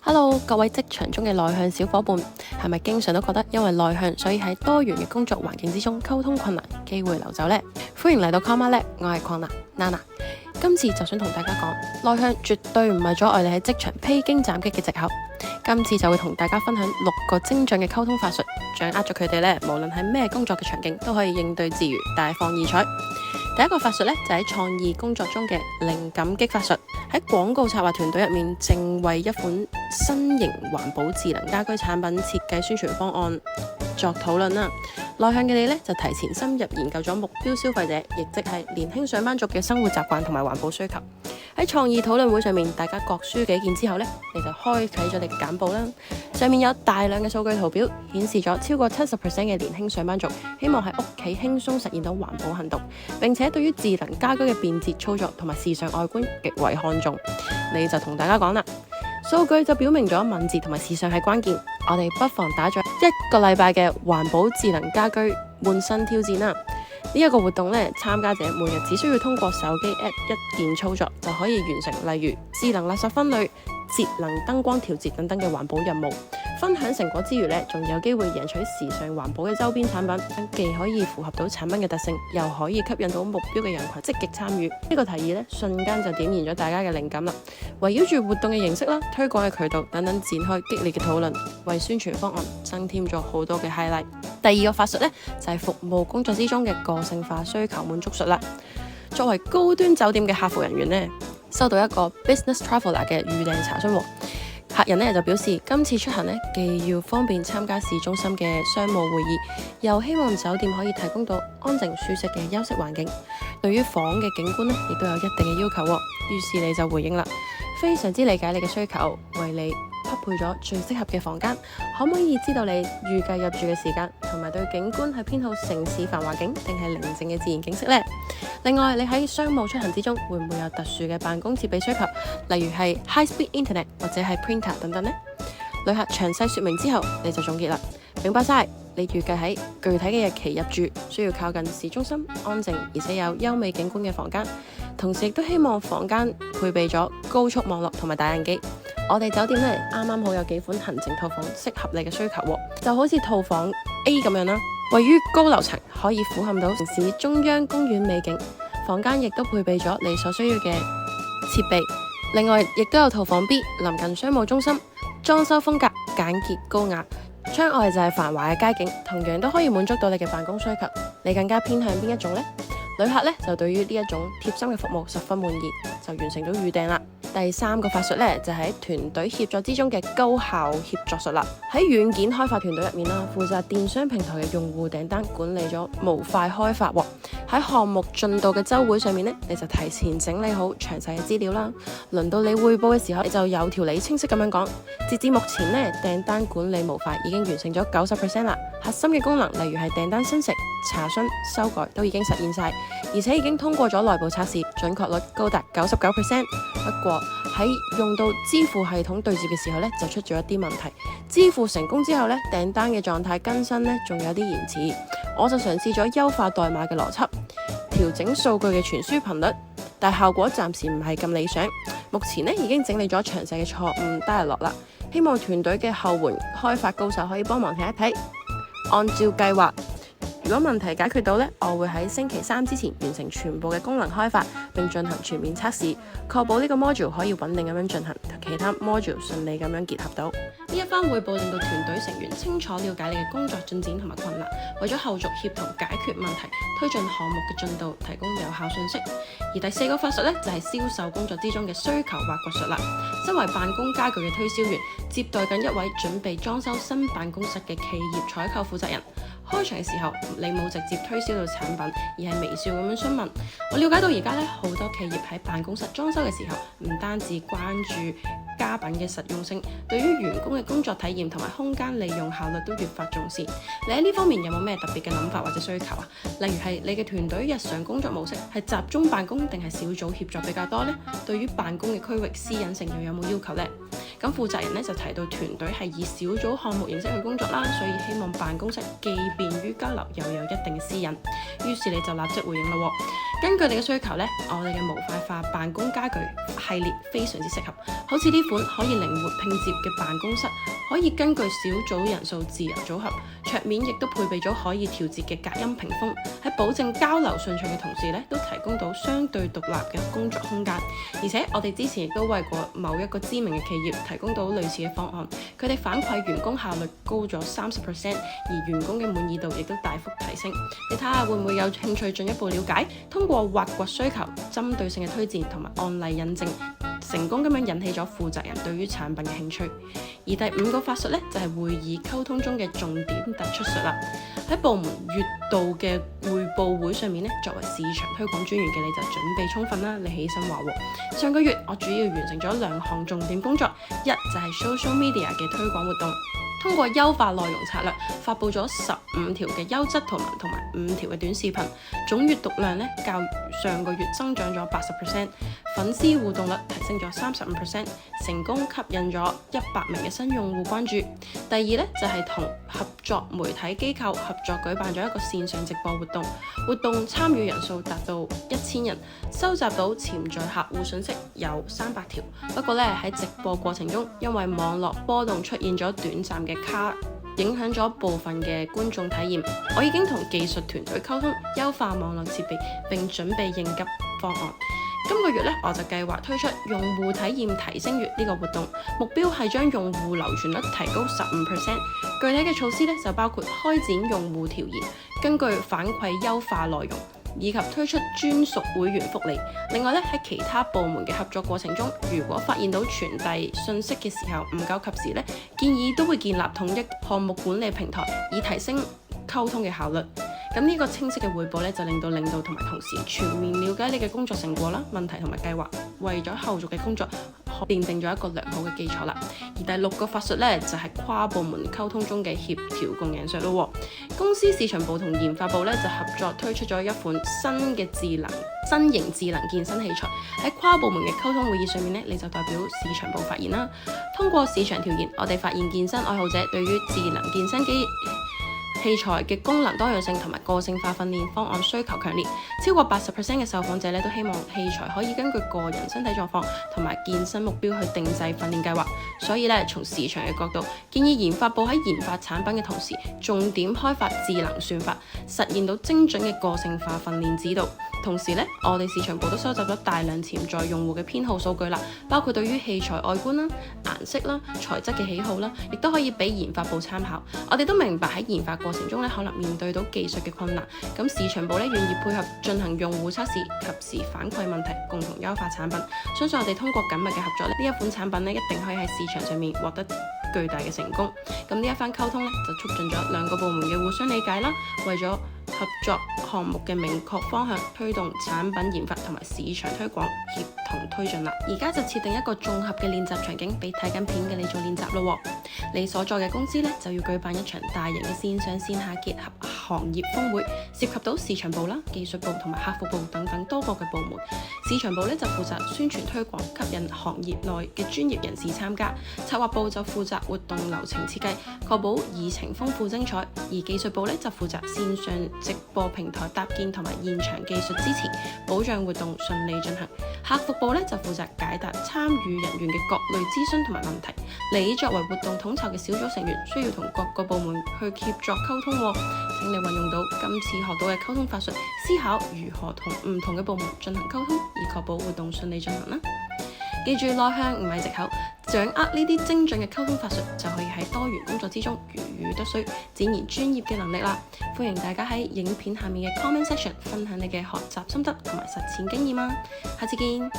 Hello，各位職場中嘅內向小伙伴，係咪經常都覺得因為內向，所以喺多元嘅工作環境之中溝通困難，機會流走呢？歡迎嚟到 Comma Lab，我係鄺娜 Nana。今次就想同大家講，內向絕對唔係阻礙你喺職場披荊斬棘嘅藉口。今次就會同大家分享6個精準嘅溝通法術，掌握咗佢哋呢，無論係咩工作嘅場景，都可以應對自如，大放異彩。第一個法術呢，就喺創意工作中嘅靈感激發術。喺廣告策劃團隊入面，正為一款新型環保智能家居產品設計宣傳方案作討論啦。內向嘅你呢，就提前深入研究咗目標消費者，亦即係年輕上班族嘅生活習慣同埋環保需求。喺創意討論會上面，大家各抒己見之後呢，你就開啟咗你嘅簡報啦。上面有大量嘅數據圖表，顯示咗超過70% 嘅年輕上班族希望喺屋企輕鬆實現到環保行動，並且對於智能家居嘅便捷操作同埋時尚外觀極為看重。你就同大家講啦，數據就表明咗敏捷同埋時尚係關鍵，我哋不妨打咗1個禮拜嘅環保智能家居換新挑戰啦。呢一個活動呢，參加者每日只需要通過手機 App 一鍵操作就可以完成，例如智能垃圾分類、節能燈光調節等等嘅環保任務。分享成果之餘呢，仲有機會贏取時尚環保嘅周邊產品，既可以符合到產品嘅特性，又可以吸引到目標嘅人群積極參與。呢個提議呢，瞬間就點燃咗大家嘅靈感啦。圍繞住活動嘅形式啦、推廣嘅渠道等等，展開激烈嘅討論，為宣傳方案增添咗好多嘅 highlight。第二個法術呢，就係服務工作之中嘅個性化需求滿足術啦。作為高端酒店嘅客服人員呢，收到一個 business traveler 嘅預訂查詢，客人呢就表示今次出行呢，既要方便參加市中心嘅商務會議，又希望酒店可以提供到安靜舒適嘅休息環境。對於房嘅景觀呢，亦都有一定嘅要求。於是你就回應啦，非常之理解你嘅需求，為你匹配咗最適合嘅房間。可唔可以知道你預計入住嘅時間，同埋對景觀係偏好城市繁華景定係寧靜嘅自然景色呢？另外，你喺商務出行之中會唔會有特殊嘅辦公設備需求，例如係 high speed internet 或者係 printer 等等呢？旅客詳細說明之後，你就總結啦，明白晒。你預計喺具體嘅日期入住，需要靠近市中心、安靜而且有優美景觀嘅房間，同時亦都希望房間配備咗高速網絡同埋打印機。我哋酒店呢，啱啱好有幾款行政套房適合你嘅需求，就好似套房 A 咁樣啦，位於高樓層，可以俯瞰到城市中央公園美景，房間亦都配備咗你所需要嘅設備。另外亦都有套房 B， 臨近商務中心，裝修風格簡潔高雅，窗外就係繁華嘅街景，同樣都可以滿足到你嘅辦公需求。你更加偏向邊一種呢？旅客呢，就對於呢一種貼心嘅服務十分滿意，就完成咗預訂啦。第3個法術呢，就喺團隊協作之中嘅高效協作術啦。喺軟件開發團隊入面啦，負責電商平台嘅用戶訂單管理咗模塊開發喎。喺項目進度嘅週會上面呢，你就提前整理好詳細嘅資料啦。輪到你匯報嘅時候，你就有條理清晰咁樣講。截至目前呢，訂單管理模塊已經完成咗90% 啦。核心嘅功能，例如係訂單生成、查詢、修改，都已經實現晒，而且已經通過咗內部測試，準確率高達99%。不過喺用到支付系統對接嘅時候呢，就出咗一啲問題。支付成功之後呢，訂單嘅狀態更新呢，仲有啲延遲。我就嘗試咗優化代碼嘅邏輯，調整數據嘅傳輸頻率，但效果暫時唔係咁理想。目前呢，已經整理咗詳細嘅錯誤 dialog 啦，希望團隊嘅後援開發高手可以幫忙睇一睇。按照計劃，如果問題解決到呢，我會喺星期3之前完成全部嘅功能開發，並進行全面測試，確保呢個 module 可以穩定咁樣進行，同其他 module 順利咁樣結合到。呢一番彙報令到團隊成員清楚了解你嘅工作進展同埋困難，為咗後續協同解決問題、推進項目嘅進度提供有效信息。而第4個法術呢，就係銷售工作之中嘅需求挖掘術啦。身為辦公家具嘅推銷員，接待緊一位準備裝修新辦公室嘅企業採購負責人。開場嘅時候，你冇直接推銷到產品，而係微笑咁樣詢問。我了解到而家呢，好多企業喺辦公室裝修嘅時候，唔單止關注家品嘅實用性，對於員工嘅工作體驗同埋空間利用效率都越發重視。你喺呢方面有冇咩特別嘅諗法或者需求啊？例如係你嘅團隊日常工作模式係集中辦公定係小組協作比較多呢？對於辦公嘅區域私隱性又有冇要求呢？咁負責人呢就提到團隊係以小組項目形式去工作啦，所以希望辦公室既便於交流又有一定嘅私隱。於是你就立即回應啦，根據你嘅需求呢，我哋嘅模塊化辦公家具系列非常之適合。好似呢款可以靈活拼接嘅辦公室，可以根據小組人數自由組合，桌面亦都配備咗可以調節嘅隔音屏風，喺保證交流順暢嘅同時呢，都提供到相對獨立嘅工作空間。而且我哋之前亦都為過某一個知名嘅企業提供到類似嘅方案，佢哋反饋員工效率高咗30%，而員工嘅滿意度亦都大幅提升。你睇下會唔會有興趣進一步了解？通過挖掘需求、針對性嘅推薦同埋案例引證，成功咁樣引起咗負責人對於產品嘅興趣。而第5個法術呢，就係會議溝通中嘅重點突出術啦。喺部門月度嘅匯報會上面呢，作為市場推廣專員嘅你就準備充分啦。你起身話喎，上個月我主要完成咗2項重點工作，一就係 social media 嘅推廣活動。通過優化內容策略，發佈咗15條嘅優質圖文同埋5條嘅短視頻，總閱讀量呢較上個月增長咗80%，粉絲互動率提升咗35%，成功吸引咗100名嘅新用戶關注。第二呢，就係同合作媒體機構合作舉辦咗一個線上直播活動，活動參與人數達到1000人，收集到潛在客戶信息有300條。不過呢，喺直播過程中，因為網絡波動出現咗短暫嘅卡，影響咗部分嘅觀眾體驗。我已經同技術團隊溝通，優化網絡設備並準備應急方案。今個月呢，我就計劃推出用戶體驗提升月呢個活動，目標係將用戶留存率提高15%。具體嘅措施呢，就包括開展用戶調研，根據反饋優化內容，以及推出專屬會員福利。另外咧，喺其他部門嘅合作過程中，如果發現到傳遞信息嘅時候唔夠及時咧，建議都會建立統一項目管理平台，以提升溝通嘅效率。咁呢個清晰嘅彙報咧，就令到領導同埋同事全面了解你嘅工作成果啦、問題同埋計劃，為咗後續嘅工作奠定咗一個良好嘅基礎啦。而第6個法術咧，就係跨部門溝通中嘅協調共贏術咯。公司市場部同研發部咧就合作推出咗一款新型智能健身器材。喺跨部門嘅溝通會議上面咧，你就代表市場部發言啦。通過市場調研，我哋發現健身愛好者對於智能健身機器材嘅功能多樣性同埋個性化訓練方案需求強烈，超過80% 嘅受訪者咧都希望器材可以根據個人身體狀況同埋健身目標去定製訓練計劃。所以咧，從市場嘅角度，建議研發部喺研發產品嘅同時，重點開發智能算法，實現到精準嘅個性化訓練指導。同時咧，我哋市場部都收集咗大量潛在用戶嘅偏好數據啦，包括對於器材外觀啦、顏色啦、材質嘅喜好啦，亦都可以俾研發部參考。我哋都明白喺研發過程中咧，可能面對到技術嘅困難，咁市場部咧願意配合進行用戶測試，及時反饋問題，共同優化產品。相信我哋通過緊密嘅合作咧，呢一款產品咧一定可以喺市場上面獲得巨大嘅成功。咁呢一番溝通咧，就促進咗2個部門嘅互相理解啦，為咗合作項目嘅明確方向，推動產品研發同埋市場推廣協同推進啦。而家就設定一個綜合嘅練習場景俾睇緊片嘅你做練習咯。你所在嘅公司咧就要舉辦一場大型嘅線上線下結合行業峰會，涉及到市場部啦、技術部同埋客服部等等多個嘅部門。市場部咧就負責宣傳推廣，吸引行業內嘅專業人士參加；策劃部就負責活動流程設計，確保議程豐富精彩；而技術部咧就負責線上直播平台搭建同埋現場技術支持，保障活動順利進行。客服部咧就負責解答參與人員嘅各類諮詢同埋問題。你作為活動統籌嘅小組成員，需要同各個部門去協作溝通喎。請你運用到今次學到嘅溝通法術，思考如何同唔同嘅部門進行溝通，以確保活動順利進行啦。記住，內向唔係藉口，掌握呢啲精準嘅溝通法術，就可以喺多元工作之中如魚得水，展現專業嘅能力啦。歡迎大家喺影片下面嘅 comment section 分享你嘅學習心得同埋實踐經驗啊！下次見。